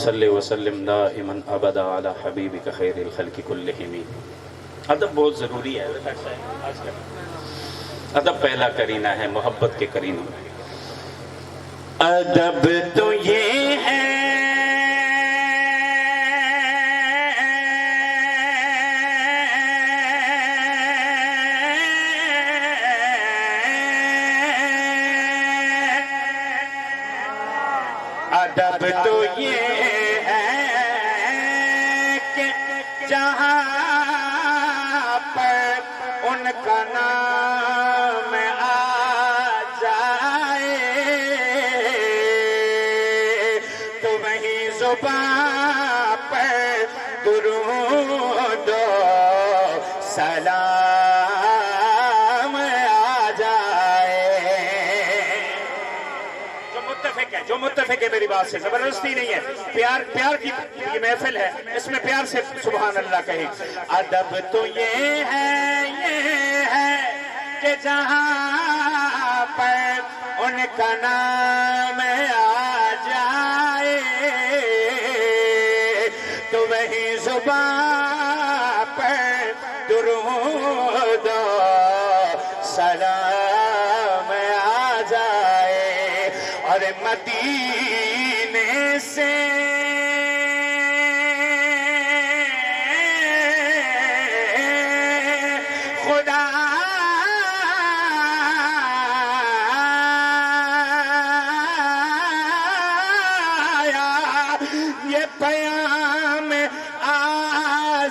صلی وسلم دائما ابدا علی حبیبک خیر الخلق کلہم۔ ادب بہت ضروری ہے آج کل۔ ادب پہلا کرینہ ہے محبت کے کرینوں میں۔ ادب تو یہ ہے ادب تو یہ جہاں پر ان کا نام آ جائے تو وہیں زبان پر درود و سلام آ جائے۔ جو متفق ہے میری بات سے، زبردستی نہیں ہے، پیار کی یہ محفل ہے، اس میں پیار سے سبحان اللہ کہیں۔ ادب تو یہ ہے کہ جہاں پر ان کا نام آ جائے تو وہیں زبان پر درود و سلام آ جائے۔ اور مدینے سے خدا یہ پیام آ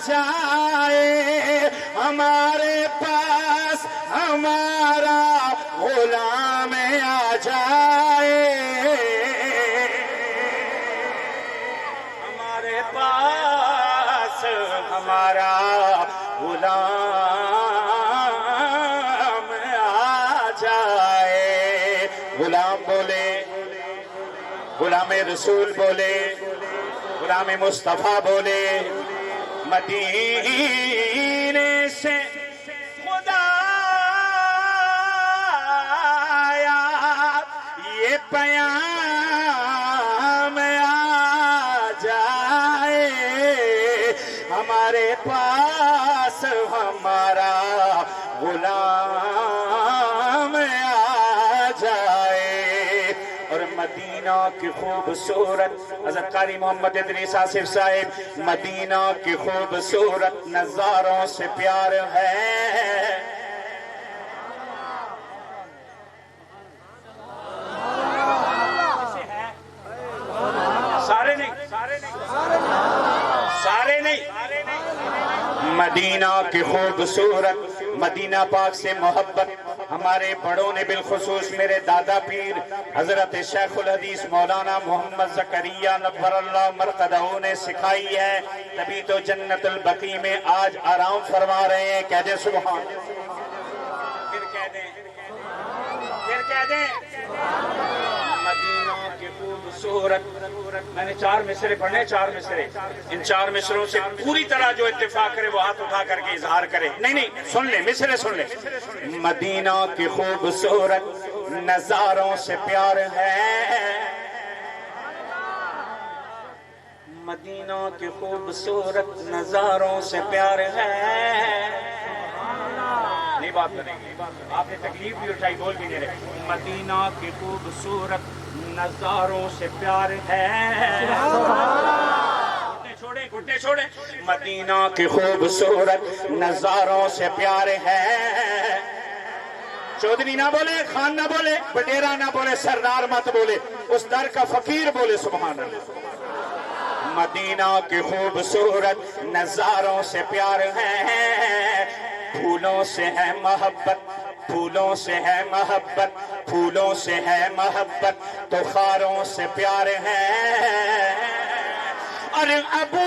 جائے ہمارے پاس ہمارا غلام آ جائے، ہمارے پاس ہمارا غلام آ جائے۔ غلام بولے، غلام رسول بولے، غلام مصطفیٰ بولے، مدینے سے خدا آیا یہ پیام آ جائے ہمارے پاس ہمارا غلام آ جائے۔ اور مدینہ کی خوبصورت حضرت قاری محمد ادریس آصف صاحب، مدینہ کی خوبصورت نظاروں سے پیار ہے، سارے نہیں، مدینہ کی خوبصورت، مدینہ پاک سے محبت ہمارے بڑوں نے بالخصوص میرے دادا پیر حضرت شیخ الحدیث مولانا محمد زکریا نور اللہ مرقدہ نے سکھائی ہے، تبھی تو جنت البقیع میں آج آرام فرما رہے ہیں۔ کہہ دیں سبحان، پھر کہہ دیں مدینہ کی خوبصورت۔ میں نے 4 مصرے پڑھنے، 4 مصرے، ان 4 مصروں سے پوری طرح جو اتفاق کرے وہ ہاتھ اٹھا کر کے اظہار کرے۔ نہیں سن لیں، مصرے سن لیں۔ مدینہ کی خوبصورت نظاروں سے پیار ہے، مدینہ کی خوبصورت نظاروں سے پیار ہے۔ نہیں بات کریں گے، آپ نے تکلیف بھی اٹھائی، بول بھی نہیں رہے۔ مدینہ کی خوبصورت نظاروں سے پیار ہے، گھٹنے چھوڑے، مدینہ کی خوبصورت نظاروں سے پیار ہے۔ چودھری نہ بولے، خان نہ بولے، بٹیرہ نہ بولے، سردار مت بولے، اس در کا فقیر بولے سبحان اللہ۔ مدینہ کی خوبصورت نظاروں سے پیار ہے، پھولوں سے ہے محبت، پھولوں سے ہے محبت، پھولوں سے ہے محبت تو خاروں سے پیار ہے۔ اور ابو